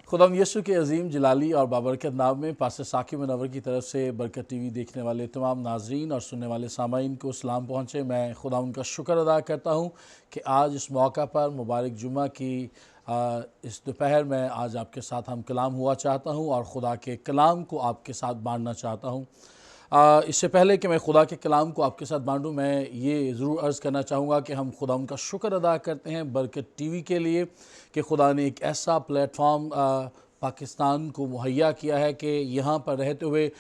खुदावंद यीशु के अजीम जलाली और बाबरकत नाम में पास्टर साकिब मुनव्वर की तरफ से बरकत टीवी देखने वाले तमाम नाजरीन और सुनने वाले सामाईन को सलाम पहुँचे। मैं खुदावंद का शुक्र अदा करता हूँ कि आज इस मौका पर मुबारक जुम्मा की इस दोपहर में आज आपके साथ हम कलाम हुआ चाहता हूँ और खुदा के कलाम को आपके साथ बांटना चाहता हूँ। इससे पहले कि मैं खुदा के कलाम को आपके साथ बांटूं, मैं ये ज़रूर अर्ज़ करना चाहूँगा कि हम खुदा उनका शुक्र अदा करते हैं बरकत टीवी के लिए कि खुदा ने एक ऐसा प्लेटफॉर्म पाकिस्तान को मुहैया किया है कि यहाँ पर रहते हुए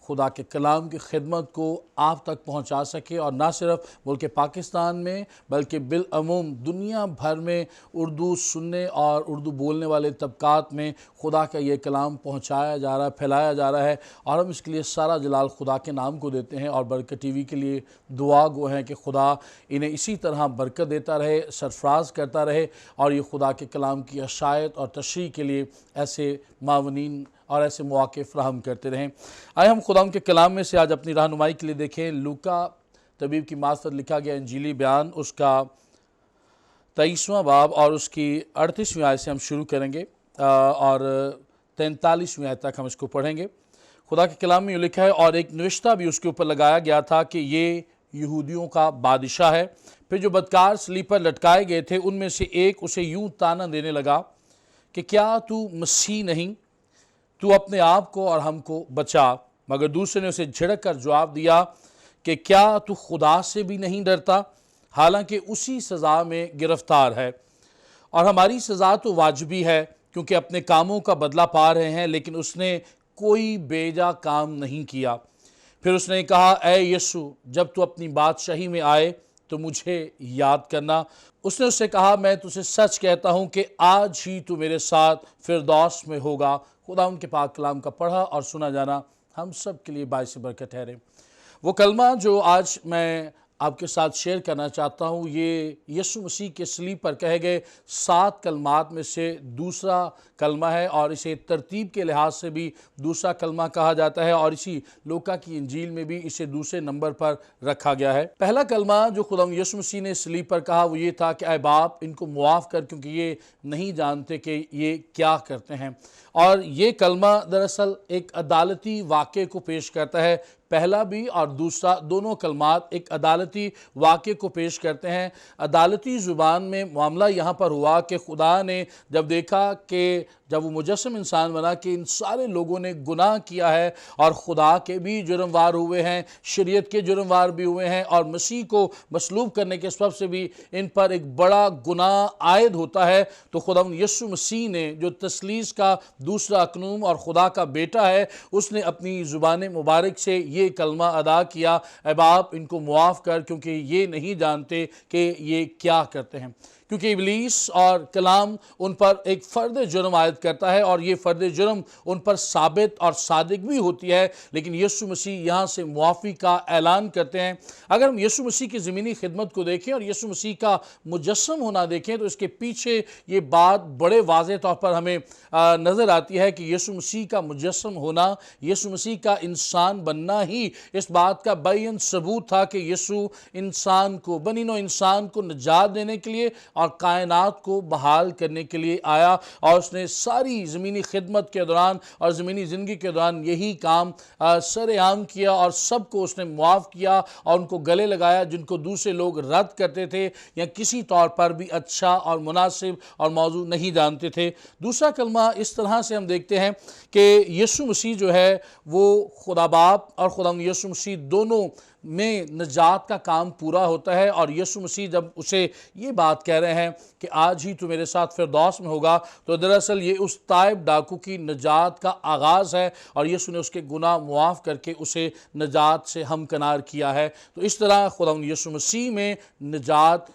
खुदा के कलाम की खिदमत को आप तक पहुँचा सके और ना सिर्फ मुल्क पाकिस्तान में बल्कि बिलअमूम दुनिया भर में उर्दू सुनने और उर्दू बोलने वाले तबकात में खुदा का ये कलाम पहुँचाया जा रहा है, फैलाया जा रहा है और हम इसके लिए सारा जलाल खुदा के नाम को देते हैं और बरकत टीवी के लिए दुआ गो हैं कि खुदा इन्हें इसी तरह बरकत देता रहे, सरफराज करता रहे और ये खुदा के कलाम की अशायत और तशरीह के लिए ऐसे मावनीन और ऐसे मौके फ़राहम करते रहें। आए हम खुदा के कलाम में से आज अपनी रहनुमाई के लिए देखें लूका तबीब की मार्फत लिखा गया इंजीली बयान उसका 23वां बाब और उसकी 38वीं आयत से हम शुरू करेंगे और 43वीं आयत तक हम इसको पढ़ेंगे। खुदा के कलाम में यूँ लिखा है, और एक निविश्ता भी उसके ऊपर लगाया गया था कि ये यहूदियों का बादशाह है। फिर जो बदकार सलीब पर लटकाए गए थे उनमें से एक उसे यूँ ताना देने लगा कि क्या तू मसीह नहीं, तू अपने आप को और हमको बचा। मगर दूसरे ने उसे झिड़क कर जवाब दिया कि क्या तू खुदा से भी नहीं डरता, हालांकि उसी सज़ा में गिरफ्तार है और हमारी सज़ा तो वाजिबी है क्योंकि अपने कामों का बदला पा रहे हैं, लेकिन उसने कोई बेजा काम नहीं किया। फिर उसने कहा, ऐ यीशु, जब तू अपनी बादशाही में आए तो मुझे याद करना। उसने उससे कहा, मैं तुझे सच कहता हूँ कि आज ही तू मेरे साथ फिरदौस में होगा। खुदा उनके पाक कलाम का पढ़ा और सुना जाना हम सब के लिए बाइस बरकत ठहरे। वो कलमा जो आज मैं आपके साथ शेयर करना चाहता हूँ, ये यीशु मसीह के सलीब पर कहे गए 7 कलमात में से दूसरा कलमा है और इसे तरतीब के लिहाज से भी दूसरा कलमा कहा जाता है और इसी लूका की इंजील में भी इसे दूसरे नंबर पर रखा गया है। पहला कलमा जो खुदा यीशु मसीह ने सलीब पर कहा वो ये था कि ऐ बाप, इनको मुआफ़ कर क्योंकि ये नहीं जानते कि ये क्या करते हैं। और ये कलमा दरअसल एक अदालती वाक़े को पेश करता है। पहला भी और दूसरा दोनों कलमात एक अदालती वाक़े को पेश करते हैं। अदालती ज़ुबान में मामला यहाँ पर हुआ कि खुदा ने जब देखा कि जब वो मुजस्सम इंसान बना कि इन सारे लोगों ने गुनाह किया है और खुदा के भी जुर्मवार हुए हैं, शरीयत के जुर्मवार भी हुए हैं और मसीह को मसलूब करने के सबब से भी इन पर एक बड़ा गुनाह आयद होता है, तो खुदावंद यीशु मसीह ने जो तसलीस का दूसरा अकनूम और खुदा का बेटा है, उसने अपनी ज़ुबान मुबारक से ये कलमा अदा किया, ऐ बाप, इनको मुआफ़ कर क्योंकि ये नहीं जानते कि ये क्या करते हैं। क्योंकि इब्लीस और कलाम उन पर एक फ़र्द जुर्म आयद करता है और ये फ़र्द जुर्म उन पर साबित और सादिक भी होती है, लेकिन यीशु मसीह यहाँ से मुआफ़ी का ऐलान करते हैं। अगर हम यीशु मसीह की ज़मीनी खिदमत को देखें और यीशु मसीह का मुजस्सम होना देखें तो इसके पीछे ये बात बड़े वाज़ेह तौर पर हमें नज़र आती है कि यीशु मसीह का मुजस्सम होना, यीशु मसीह का इंसान बनना ही इस बात का बैन सबूत था कि यीशु इंसान को, बनी नौ इंसान को निजात देने के लिए और कायनात को बहाल करने के लिए आया और उसने सारी ज़मीनी खिदमत के दौरान और ज़मीनी ज़िंदगी के दौरान यही काम सरेआम किया और सबको उसने मुआफ़ किया और उनको गले लगाया जिनको दूसरे लोग रद्द करते थे या किसी तौर पर भी अच्छा और मुनासिब और मौजू नहीं जानते थे। दूसरा कलमा इस तरह से हम देखते हैं कि यीशु मसीह जो है वो खुदा बाप और खुदा यीशु मसीह दोनों में निजात का काम पूरा होता है और यीशु मसीह जब उसे ये बात कह रहे हैं कि आज ही तू मेरे साथ फिरदौस में होगा, तो दरअसल ये उस ताइब डाकू की निजात का आगाज़ है और यीशु ने उसके गुनाह मुआफ़ करके उसे निजात से हमकनार किया है। तो इस तरह खुदा यीशु मसीह में निजात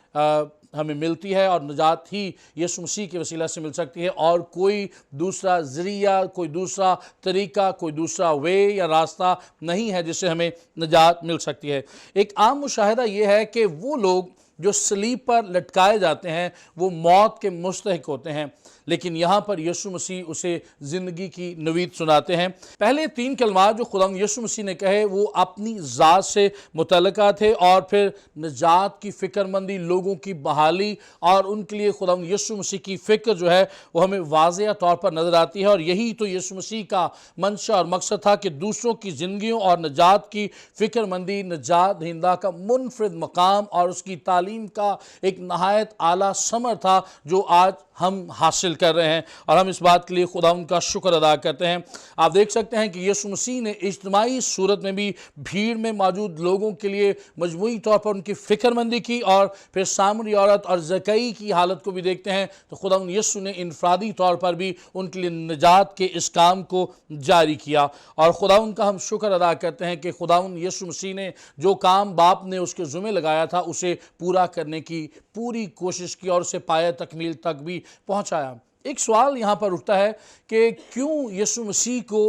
हमें मिलती है और निजात ही यीशु मसीह के वसीला से मिल सकती है और कोई दूसरा ज़रिया, कोई दूसरा तरीका, कोई दूसरा वे या रास्ता नहीं है जिससे हमें निजात मिल सकती है। एक आम मुशाहिदा ये है कि वो लोग جو सलीब पर लटकाए जाते हैं वो मौत के मुस्तहिक होते हैं, लेकिन यहाँ पर यीशु मसीह उसे ज़िंदगी की नवीद सुनाते हैं। पहले 3 कलमात जो खुदावंद यीशु मसीह ने कहे वो अपनी ज़ात से मुतल्लिका थे, और फिर निजात की फ़िक्रमंदी, लोगों की बहाली और उनके लिए खुदावंद यीशु मसीह की फ़िक्र जो है वो हमें वाज़ेह तौर पर नज़र आती है। और यही तो यीशु मसीह का मंशा और मकसद था कि दूसरों की ज़िंदगियों और निजात की फ़िक्रमंदी, निजात दहिंदा का मुनफरिद मकाम और उसकी तालीम का एक नहायत आला समर था जो आज हम हासिल कर रहे हैं, और हम इस बात के लिए खुदावंद का शुक्र अदा करते हैं। आप देख सकते हैं कि यीशु मसीह ने इज्तिमाई सूरत में भी भीड़ में मौजूद लोगों के लिए मजमूई तौर पर उनकी फ़िक्रमंदी की, और फिर सामरी औरत और ज़कई की हालत को भी देखते हैं तो खुदावंद यीशु ने इनफरादी तौर पर भी उनके लिए निजात के इस काम को जारी किया। और खुदावंद का हम शुक्र अदा करते हैं कि खुदावंद यीशु मसीह ने जो काम बाप ने उसके ज़ुम्मे लगाया था उसे पूरा करने की पूरी कोशिश की और उसे पाया तकमील तक भी पहुंचाया। एक सवाल यहाँ पर उठता है कि क्यों यीशु मसीह को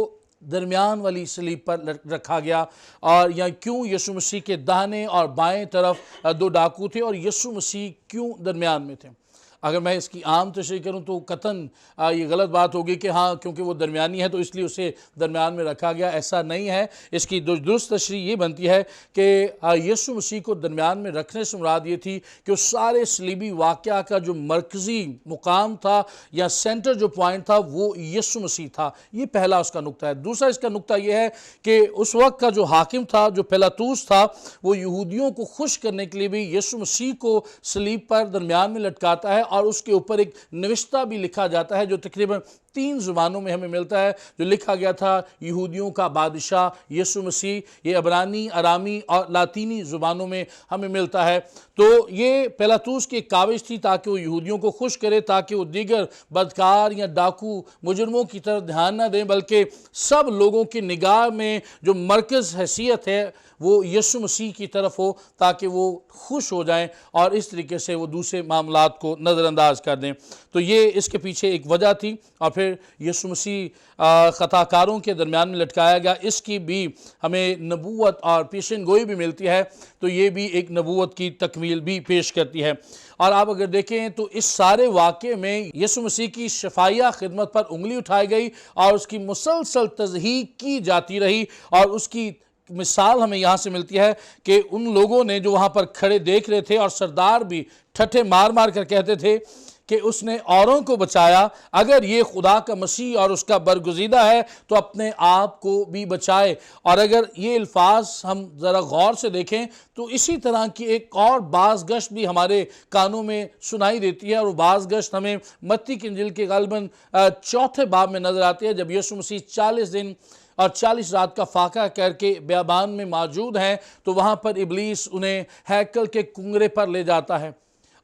दरमियान वाली सलीब पर रखा गया, और या क्यों यीशु मसीह के दाहिने और बाएं तरफ 2 डाकू थे और यीशु मसीह क्यों दरमियान में थे। अगर मैं इसकी आम तशरीह करूं तो कतन ये गलत बात होगी कि हाँ क्योंकि वो दरमियानी है तो इसलिए उसे दरमियान में रखा गया, ऐसा नहीं है। इसकी दुरुस्त तशरीह ये बनती है कि यीशु मसीह को दरमियान में रखने से मुराद ये थी कि उस सारे सलीबी वाक़या का जो मरकज़ी मुकाम था या सेंटर जो पॉइंट था वो यीशु मसीह था। ये पहला उसका नुक्ता है। दूसरा इसका नुक्ता ये है कि उस वक्त का जो हाकिम था, जो पिलातूस था, वो यहूदियों को खुश करने के लिए भी यीशु मसीह को सलीब पर दरमियान में लटकाता है, और उसके ऊपर एक निविश्ता भी लिखा जाता है जो तकरीबन 3 ज़ुबानों में हमें मिलता है, जो लिखा गया था यहूदियों का बादशाह यीशु मसीह। ये अबरानी, अरामी और लातीनी ज़ुबानों में हमें मिलता है। तो ये पिलातूस की काविश थी ताकि वो यहूदियों को खुश करे, ताकि वो दीगर बदकार या डाकू मुजरमों की तरफ ध्यान न दें, बल्कि सब लोगों की निगाह में जो मरकज़ हैसियत है वो यीशु मसीह की तरफ हो, ताकि वो खुश हो जाएं और इस तरीके से वो दूसरे मामलात को नज़रअंदाज कर दें। तो ये इसके पीछे एक वजह थी। और फिर यीशु मसीह ख़ताकारों के दरमियान में लटकाया गया, इसकी भी हमें नबूवत और पेशन गोई भी मिलती है, तो ये भी एक नबूवत की तकमील भी पेश करती है। और आप अगर देखें तो इस सारे वाक़े में यीशु मसीह की शफ़ाइया खिदमत पर उंगली उठाई गई और उसकी मुसलसल तज़हीक की जाती रही, और उसकी मिसाल हमें यहाँ से मिलती है कि उन लोगों ने जो वहाँ पर खड़े देख रहे थे, और सरदार भी ठट्ठे मार मार कर कहते थे कि उसने औरों को बचाया, अगर ये खुदा का मसीह और उसका बरगुज़ीदा है तो अपने आप को भी बचाए। और अगर ये अल्फाज हम ज़रा गौर से देखें तो इसी तरह की एक और बाज़ गश्त भी हमारे कानों में सुनाई देती है, और वो बाज़ गश्त हमें मत्ती की इंजील के ग़ालिबन 4 बाब में नज़र आती है, जब यीशु मसीह 40 दिन और 40 रात का फाका करके बियाबान में मौजूद हैं। तो वहाँ पर इब्लीस उन्हें हैकल के कुंगरे पर ले जाता है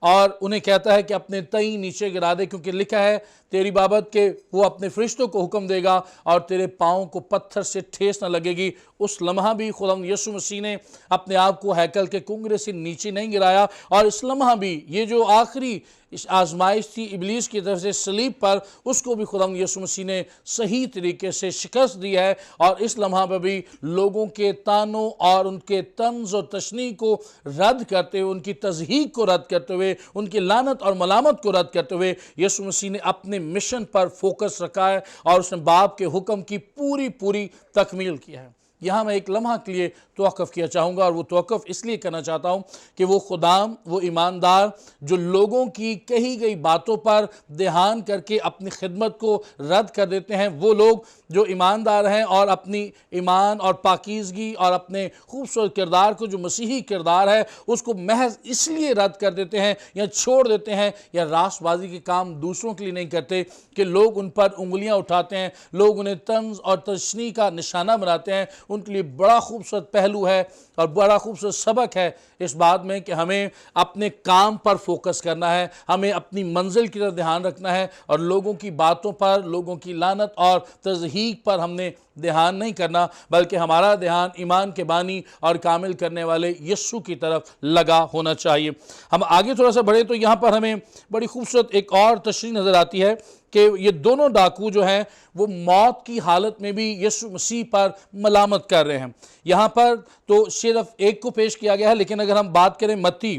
और उन्हें कहता है कि अपने तई नीचे गिरा दे, क्योंकि लिखा है तेरी बाबत के वो अपने फरिश्तों को हुक्म देगा और तेरे पाँव को पत्थर से ठेस न लगेगी। उस लम्हा भी खुदावंद यीशु मसीह ने अपने आप को हैकल के कुंगरे से नीचे नहीं गिराया, और इस लम्हा भी ये जो आखिरी इस आजमाइश थी इब्लीस की तरफ से सलीब पर, उसको भी खुदावंद यीशु मसीह ने सही तरीके से शिकस्त दी है। और इस लम्हा पर भी लोगों के तानों और उनके तंज और तशनी को रद्द करते हुए, उनकी तज़हीक को रद्द करते हुए, उनकी लानत और मलामत को रद्द करते हुए यीशु मसीह ने अपने मिशन पर फोकस रखा है और उसने बाप के हुक्म की पूरी तकमील की है। यहाँ मैं एक लम्हा के लिए तवक्कुफ़ किया चाहूँगा, और वो तवक्कुफ़ इसलिए करना चाहता हूँ कि वो खुदाम, वो ईमानदार जो लोगों की कही गई बातों पर ध्यान करके अपनी खिदमत को रद्द कर देते हैं, वो लोग जो ईमानदार हैं और अपनी ईमान और पाकीज़गी और अपने खूबसूरत किरदार को, जो मसीही किरदार है, उसको महज इसलिए रद्द कर देते हैं या छोड़ देते हैं या रासबाजी के काम दूसरों के लिए नहीं करते कि लोग उन पर उंगलियां उठाते हैं, लोग उन्हें तंज और तशनी का निशाना बनाते हैं। उनके लिए बड़ा खूबसूरत पहलू है और बड़ा खूबसूरत सबक है इस बात में कि हमें अपने काम पर फोकस करना है, हमें अपनी मंजिल की तरफ ध्यान रखना है, और लोगों की बातों पर, लोगों की लानत और तज़हीक पर हमने ध्यान नहीं करना, बल्कि हमारा ध्यान ईमान के बानी और कामिल करने वाले यीशु की तरफ लगा होना चाहिए। हम आगे थोड़ा सा बढ़े तो यहाँ पर हमें बड़ी खूबसूरत एक और तशरीह नज़र आती है कि ये दोनों डाकू जो हैं वो मौत की हालत में भी यीशु मसीह पर मलामत कर रहे हैं। यहाँ पर तो सिर्फ एक को पेश किया गया है, लेकिन अगर हम बात करें मत्ती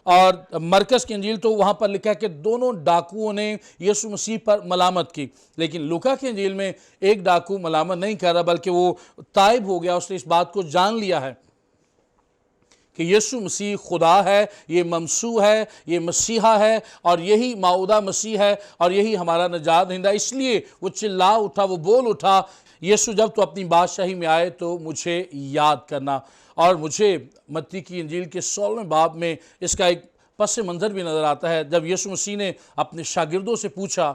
اور मरकस की इंजील तो वहाँ पर लिखा है कि दोनों डाकुओं ने यीशु मसीह पर मलामत की, लेकिन लूका की इंजील में एक डाकू मलामत नहीं कर रहा, बल्कि वो ताइब हो गया, उसने इस बात को जान लिया है कि यीशु मसीह खुदा है, ये ममसू है, ये मसीहा है और यही मौदा मसीह है और यही हमारा नजात दहिंदा। इसलिए वो चिल्ला उठा, वो बोल उठा, यीशु जब तो अपनी बादशाही में आए तो मुझे याद करना। और मुझे मत्ती की इंजील के 16वें बाब में इसका एक पस मंज़र भी नज़र आता है, जब यीशु मसीह ने अपने शागिर्दों से पूछा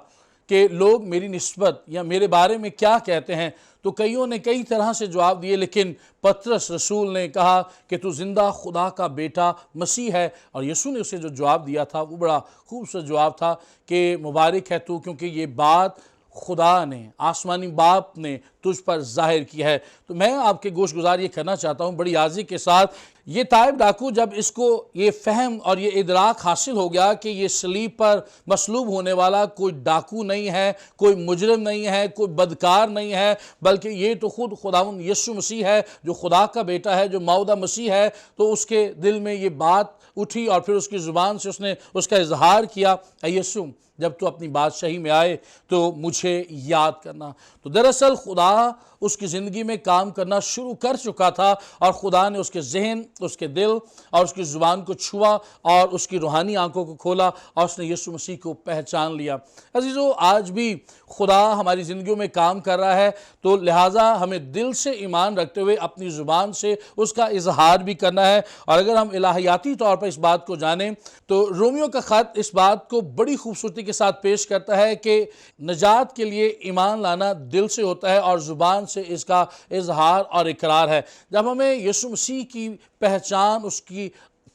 कि लोग मेरी निस्बत या मेरे बारे में क्या कहते हैं, तो कईयों ने कई तरह से जवाब दिए, लेकिन पतरस रसूल ने कहा कि तू जिंदा खुदा का बेटा मसीह है। और यीशु ने उसे जो जवाब दिया था वो बड़ा खूबसूरत जवाब था कि मुबारक है तू, क्योंकि ये बात खुदा ने, आसमानी बाप ने तुझ पर जाहिर किया है। तो मैं आपके गोशगुजार ये करना चाहता हूँ बड़ी आज़ी के साथ, ये ताइब डाकू जब इसको ये फ़हम और ये इदराक हासिल हो गया कि ये सलीब पर मसलूब होने वाला कोई डाकू नहीं है, कोई मुजरिम नहीं है, कोई बदकार नहीं है, बल्कि ये तो खुद खुदावंद यीशु मसीह है जो खुदा का बेटा है, जो मौदा मसीह है, तो उसके दिल में ये बात उठी और फिर उसकी ज़ुबान से उसने उसका इजहार किया, यीशु जब तू अपनी बादशाही में आए तो मुझे याद करना। तो दरअसल खुदा उसकी ज़िंदगी में काम करना शुरू कर चुका था और खुदा ने उसके जहन, उसके दिल और उसकी ज़ुबान को छुआ और उसकी रूहानी आंखों को खोला और उसने यीशु मसीह को पहचान लिया। अजीज़ों, आज भी खुदा हमारी ज़िंदगियों में काम कर रहा है, तो लिहाजा हमें दिल से ईमान रखते हुए अपनी ज़ुबान से उसका इजहार भी करना है। और अगर हम इलाहियाती तौर पर इस बात को जानें तो रोमियो का ख़त इस बात को बड़ी खूबसूरती के साथ पेश करता है कि नजात के लिए ईमान लाना दिल से होता है और ज़ुबान से इसका इजहार और इकरार है। जब हमें यीशु मसीह की पहचान, उसकी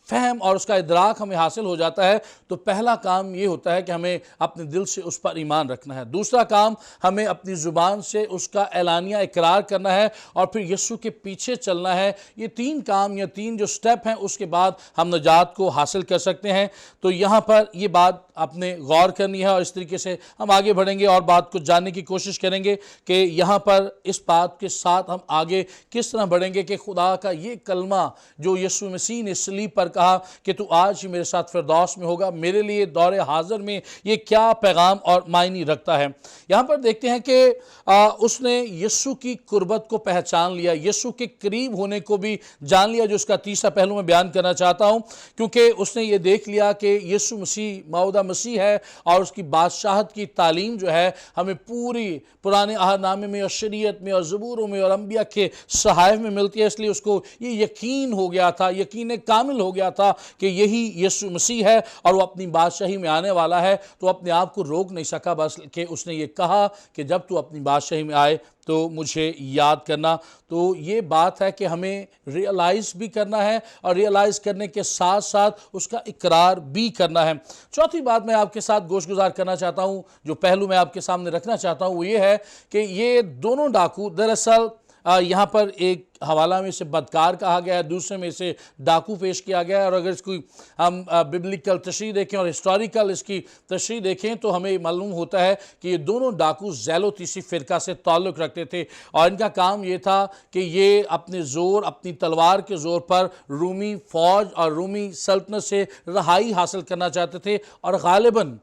फ़हम और उसका इदराक हमें हासिल हो जाता है, तो पहला काम ये होता है कि हमें अपने दिल से उस पर ईमान रखना है। दूसरा काम, हमें अपनी ज़ुबान से उसका एलानिया इकरार करना है और फिर यीशु के पीछे चलना है। ये तीन काम या तीन जो स्टेप हैं, उसके बाद हम नजात को हासिल कर सकते हैं। तो यहाँ पर ये बात आपने गौर करनी है और इस तरीके से हम आगे बढ़ेंगे और बात को जानने की कोशिश करेंगे कि यहाँ पर इस बात के साथ हम आगे किस तरह बढ़ेंगे कि खुदा का ये कलमा जो यीशु मसीह ने सलीब पर कहा कि तू आज ही मेरे साथ फिरदौस में होगा, मेरे लिए दौरे हाजिर में ये क्या पैगाम और मायनी रखता है। यहाँ पर देखते हैं कि उसने यीशु की कुर्बत को पहचान लिया, यीशु के करीब होने को भी जान लिया, जो उसका तीसरा पहलू मैं बयान करना चाहता हूँ, क्योंकि उसने ये देख लिया कि यीशु मसीह मौदा मसीह है और उसकी बादशाहत की तालीम जो है हमें पूरी पुराने अहदनामे में और शरीयत में और ज़बूरों में और अंबिया के सहाइफ में मिलती है। इसलिए उसको ये यकीन हो गया था, यकीन कामिल हो गया था कि यही यीशु मसीह है और वो अपनी बादशाही में आने वाला है। तो अपने आप को रोक नहीं सका, बस कि उसने ये कहा कि जब तू अपनी बादशाही में आए तो मुझे याद करना। तो ये बात है कि हमें रियलाइज़ भी करना है और रियलाइज़ करने के साथ साथ उसका इकरार भी करना है। चौथी बात मैं आपके साथ गोशगुजार करना चाहता हूँ, जो पहलू मैं आपके सामने रखना चाहता हूँ, वो ये है कि ये दोनों डाकू दरअसल यहाँ पर एक हवाला में इसे बदकार कहा गया है, दूसरे में इसे डाकू पेश किया गया है। और अगर इसकी हम बिब्लिकल तशरीह देखें और हिस्टोरिकल इसकी तशरीह देखें तो हमें मालूम होता है कि ये दोनों डाकू ज़ैलोतीसी फ़िरका से ताल्लुक़ रखते थे और इनका काम ये था कि ये अपने ज़ोर, अपनी तलवार के ज़ोर पर रूमी फ़ौज और रूमी सल्तनत से रहाई हासिल करना चाहते थे। और ग़ालिबन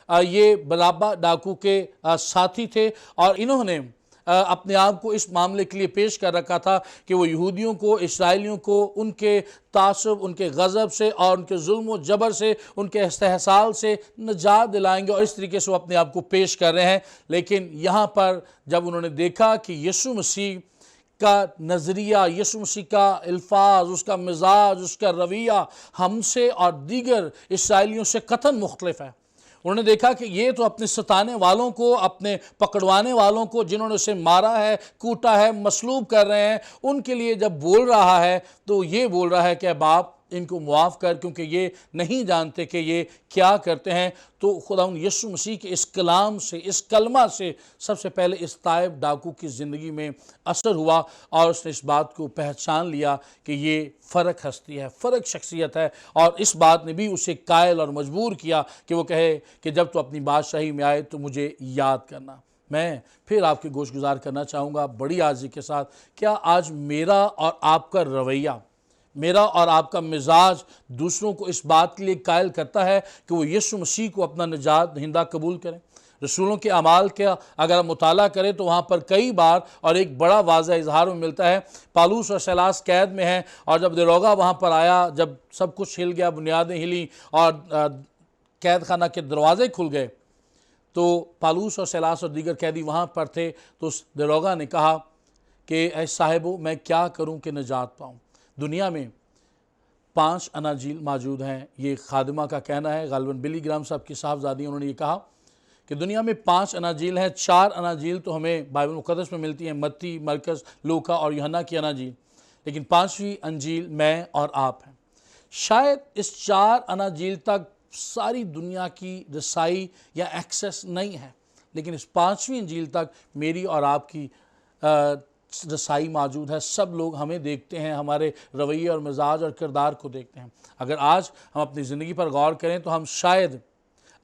ये बराबा डाकू के साथी थे और इन्होंने अपने आप को इस मामले के लिए पेश कर रखा था कि वो यहूदियों को, इस्राएलियों को उनके तासुब, उनके गज़ब से और उनके जुल्म व जबर से, उनके इस्तेहसाल से निजात दिलाएंगे और इस तरीके से वो अपने आप को पेश कर रहे हैं। लेकिन यहाँ पर जब उन्होंने देखा कि यीशु मसीह का नज़रिया, यीशु मसीह का अल्फाज, उसका मिजाज, उसका रवैया हमसे और दीगर इस्राएलियों से कतन मुख्तलिफ है, उन्होंने देखा कि ये तो अपने सताने वालों को, अपने पकड़वाने वालों को, जिन्होंने उसे मारा है, कूटा है, मसलूब कर रहे हैं, उनके लिए जब बोल रहा है तो ये बोल रहा है कि बाप इनको मुआफ़ कर, क्योंकि ये नहीं जानते कि ये क्या करते हैं। तो खुदावंद यीशु मसीह के इस कलाम से, इस कलमा से सबसे पहले इस ताइब डाकू की ज़िंदगी में असर हुआ और उसने इस बात को पहचान लिया कि ये फ़र्क हस्ती है, फ़र्क शख्सियत है। और इस बात ने भी उसे कायल और मजबूर किया कि वो कहे कि जब तो अपनी बादशाही में आए तो मुझे याद करना। मैं फिर आपके गोशगुजार करना चाहूँगा बड़ी आज़ी के साथ, क्या आज मेरा और आपका रवैया, میرا اور آپ کا مزاج دوسروں کو اس بات کے لیے قائل کرتا ہے کہ وہ یسوع مسیح کو اپنا نجات دہندہ قبول کریں۔ رسولوں کے اعمال کا اگر ہم مطالعہ کریں تو وہاں پر کئی بار اور ایک بڑا واضح اظہار میں ملتا ہے، پالوس اور سیلاس قید میں ہیں، اور جب دروگا وہاں پر آیا، جب سب کچھ ہل گیا، بنیادیں ہلیں اور قید خانہ کے دروازے کھل گئے، تو پالوس اور سیلاس اور دیگر قیدی وہاں پر تھے، تو اس دروگا نے کہا کہ اے صاحبو، میں کیا کروں کہ نجات پاؤں؟ دنیا میں 5 اناجیل موجود ہیں، یہ خادمہ کا کہنا ہے، غالباً بلی گرام صاحب کی صاحبزادی انہوں نے یہ کہا کہ دنیا میں 5 اناجیل ہیں، 4 اناجیل تو ہمیں بائبل مقدس میں ملتی ہیں، متی، مرکز، لوکا اور یوحنا کی اناجیل، لیکن 5ویں انجیل میں اور آپ ہیں۔ شاید اس 4 اناجیل تک ساری دنیا کی رسائی یا ایکسیس نہیں ہے، لیکن اس 5ویں انجیل تک میری اور آپ کی رسائی موجود ہے۔ سب لوگ ہمیں دیکھتے ہیں، ہمارے رویے اور مزاج اور کردار کو دیکھتے ہیں۔ اگر آج ہم اپنی زندگی پر غور کریں تو ہم شاید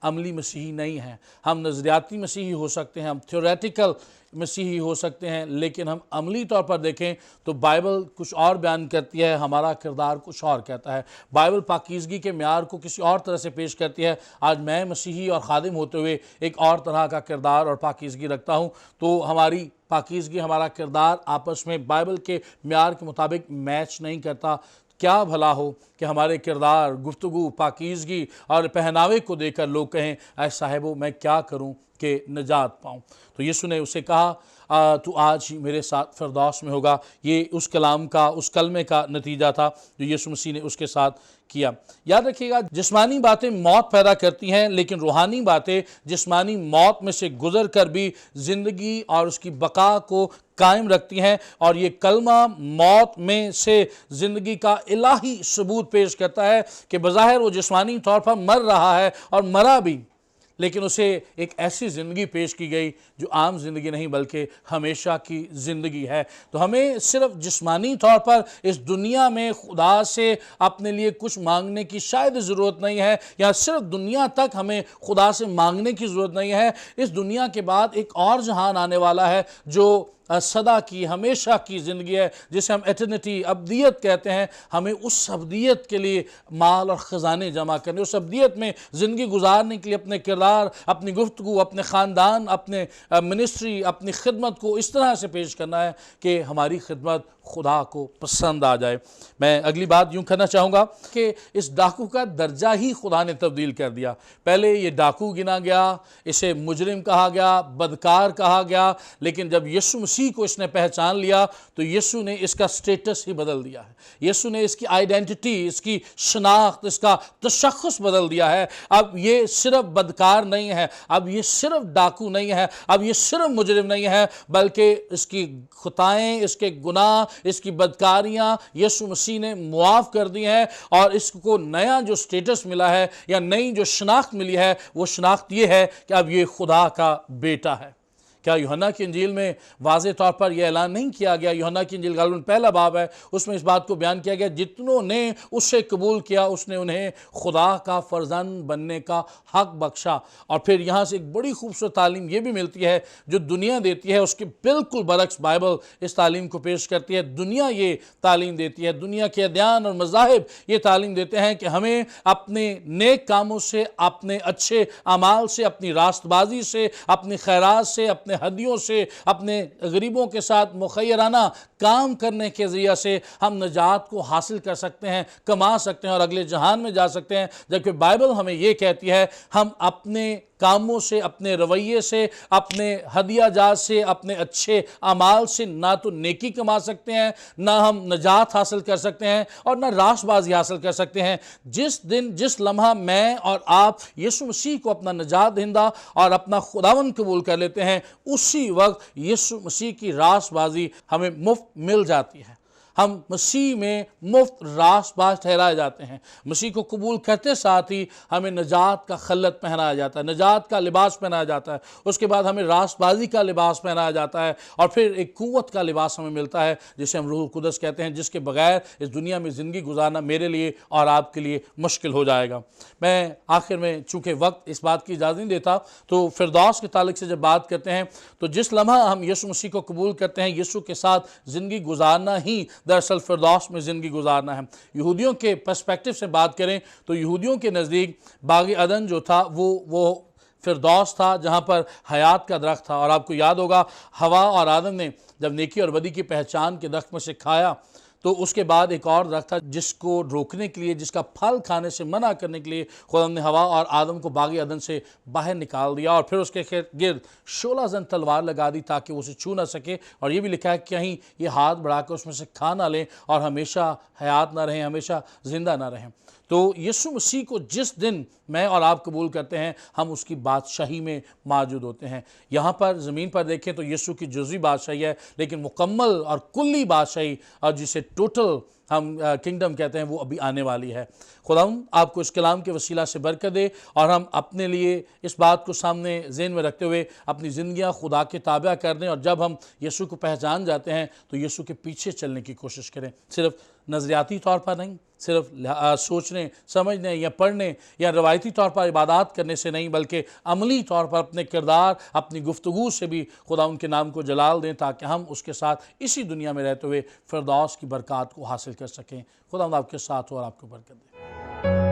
عملی مسیحی نہیں ہیں، ہم نظریاتی مسیحی ہو سکتے ہیں، ہم تھیوریٹیکل مسیحی ہو سکتے ہیں، لیکن ہم عملی طور پر دیکھیں تو بائبل کچھ اور بیان کرتی ہے، ہمارا کردار کچھ اور کہتا ہے۔ بائبل پاکیزگی کے معیار کو کسی اور طرح سے پیش کرتی ہے۔ آج میں مسیحی اور خادم ہوتے ہوئے ایک اور طرح کا کردار اور پاکیزگی رکھتا ہوں، تو ہماری پاکیزگی، ہمارا کردار آپس میں بائبل کے معیار کے مطابق میچ نہیں کرتا۔ کیا بھلا ہو کہ ہمارے کردار، گفتگو، پاکیزگی اور پہناوے کو دیکھ کر لوگ کہیں، اے صاحبو، میں کیا کروں کہ نجات پاؤں؟ تو یسوع نے اسے کہا، تو آج ہی میرے ساتھ فردوس میں ہوگا۔ یہ اس کلام کا، اس کلمے کا نتیجہ تھا جو یسوع مسیح نے اس کے ساتھ کیا۔ یاد رکھیے گا، جسمانی باتیں موت پیدا کرتی ہیں، لیکن روحانی باتیں جسمانی موت میں سے گزر کر بھی زندگی اور اس کی بقا کو قائم رکھتی ہیں، اور یہ کلمہ موت میں سے زندگی کا الہی ثبوت پیش کرتا ہے کہ بظاہر وہ جسمانی طور پر مر رہا ہے اور مرا بھی، لیکن اسے ایک ایسی زندگی پیش کی گئی جو عام زندگی نہیں بلکہ ہمیشہ کی زندگی ہے۔ تو ہمیں صرف جسمانی طور پر اس دنیا میں خدا سے اپنے لیے کچھ مانگنے کی شاید ضرورت نہیں ہے، یا صرف دنیا تک ہمیں خدا سے مانگنے کی ضرورت نہیں ہے۔ اس دنیا کے بعد ایک اور جہان آنے والا ہے جو صدا کی، ہمیشہ کی زندگی ہے، جسے ہم ایٹرنٹی، ابدیت کہتے ہیں۔ ہمیں اس ابدیت کے لیے مال اور خزانے جمع کرنے، اس ابدیت میں زندگی گزارنے کے لیے اپنے کردار، اپنی گفتگو، اپنے خاندان، اپنے منسٹری، اپنی خدمت کو اس طرح سے پیش کرنا ہے کہ ہماری خدمت خدا کو پسند آ جائے۔ میں اگلی بات یوں کرنا چاہوں گا کہ اس ڈاکو کا درجہ ہی خدا نے تبدیل کر دیا۔ پہلے یہ ڈاکو گنا گیا، اسے مجرم کہا گیا، بدکار کہا گیا، لیکن جب یسوع مسیح کو اس نے پہچان لیا تو یسوع نے اس کا سٹیٹس ہی بدل دیا ہے۔ یسوع نے اس کی آئیڈینٹی، اس کی شناخت، اس کا تشخص بدل دیا ہے۔ اب یہ صرف بدکار نہیں ہے، اب یہ صرف ڈاکو نہیں ہے، اب یہ صرف مجرم نہیں ہے، بلکہ اس کی خطائیں، اس کے گناہ، اس کی بدکاریاں یسوع مسیح نے معاف کر دی ہیں، اور اس کو نیا جو سٹیٹس ملا ہے یا نئی جو شناخت ملی ہے، وہ شناخت یہ ہے کہ اب یہ خدا کا بیٹا ہے۔ کیا یوحنا کی انجیل میں واضح طور پر یہ اعلان نہیں کیا گیا؟ یوحنا کی انجیل غالباً پہلا باب ہے، اس میں اس بات کو بیان کیا گیا، جتنوں نے اسے قبول کیا اس نے انہیں خدا کا فرزند بننے کا حق بخشا۔ اور پھر یہاں سے ایک بڑی خوبصورت تعلیم یہ بھی ملتی ہے جو دنیا دیتی ہے، اس کے بالکل برعکس بائبل اس تعلیم کو پیش کرتی ہے۔ دنیا یہ تعلیم دیتی ہے، دنیا کے ادیان اور مذاہب یہ تعلیم دیتے ہیں کہ ہمیں اپنے نیک کاموں سے، اپنے اچھے اعمال سے، اپنی راست بازی سے، اپنی خیرات سے، اپنے ہدیوں سے، اپنے غریبوں کے ساتھ مخیرانہ کام کرنے کے ذریعہ سے ہم نجات کو حاصل کر سکتے ہیں، کما سکتے ہیں اور اگلے جہان میں جا سکتے ہیں، جبکہ بائبل ہمیں یہ کہتی ہے ہم اپنے کاموں سے، اپنے رویے سے، اپنے ہدیہ جات سے، اپنے اچھے اعمال سے نہ تو نیکی کما سکتے ہیں، نہ ہم نجات حاصل کر سکتے ہیں، اور نہ راست بازی حاصل کر سکتے ہیں۔ جس دن، جس لمحہ میں اور آپ یسوع مسیح کو اپنا نجات دہندہ اور اپنا خداوند قبول کر لیتے ہیں، اسی وقت یسوع مسیح کی راست بازی ہمیں مفت مل جاتی ہے۔ ہم مسیح میں مفت راست باز ٹھہرائے جاتے ہیں۔ مسیح کو قبول کرتے ساتھ ہی ہمیں نجات کا خلت پہنایا جاتا ہے، نجات کا لباس پہنایا جاتا ہے، اس کے بعد ہمیں راست بازی کا لباس پہنایا جاتا ہے، اور پھر ایک قوت کا لباس ہمیں ملتا ہے جسے ہم روح القدس کہتے ہیں، جس کے بغیر اس دنیا میں زندگی گزارنا میرے لیے اور آپ کے لیے مشکل ہو جائے گا۔ میں آخر میں چونکہ وقت اس بات کی اجازت نہیں دیتا، تو فردوس کے تعلق سے جب بات کرتے ہیں تو جس لمحہ ہم یسوع مسیح کو قبول کرتے ہیں، یسوع کے ساتھ زندگی گزارنا ہی दरअसल फिरदौस में ज़िंदगी गुजारना है। यहूदियों के पर्सपेक्टिव से बात करें तो यहूदियों के नज़दीक बाग अदन जो था वो फिरदौस था, जहाँ पर हयात का दरख्त था। और आपको याद होगा हवा और आदम ने जब नेकी और बदी की पहचान के दरख्त में से खाया तो उसके बाद एक और दरख्त था जिसको रोकने के लिए, जिसका फल खाने से मना करने के लिए खुदा ने हवा और आदम को बाग अदन से बाहर निकाल दिया और फिर उसके गिर्द 16 जन तलवार लगा दी ताकि वो उसे छू ना सके। और ये भी लिखा है कि कहीं ये हाथ बढ़ाकर उसमें से खा ना लें और हमेशा हयात ना रहें, हमेशा ज़िंदा ना रहें। तो यीशु मसीह को जिस दिन मैं और आप कबूल करते हैं, हम उसकी बादशाही में मौजूद होते हैं। यहाँ पर ज़मीन पर देखें तो यीशु की जुज़वी बादशाही है, लेकिन मुकम्मल और कुल्ली बादशाही और जिसे टोटल हम किंगडम कहते हैं, वो अभी आने वाली है। खुदावंद आपको इस कलाम के वसीला से बरकत दे और हम अपने लिए इस बात को सामने ज़हन में रखते हुए अपनी ज़िंदगियाँ खुदा के ताबा कर दें और जब हम यीशु को पहचान जाते हैं तो यीशु के पीछे चलने की कोशिश करें, सिर्फ नज़रियाती तौर पर नहीं, सिर्फ सोचने समझने या पढ़ने या रवायती तौर पर इबादत करने से नहीं, बल्कि अमली तौर पर अपने किरदार, अपनी गुफ्तगू से भी खुदा उनके नाम को जलाल दें ताकि हम उसके साथ इसी दुनिया में रहते हुए फिरदौस की बरकत को हासिल कर सकें। खुदा आपके साथ हो और आपको बरकत दे।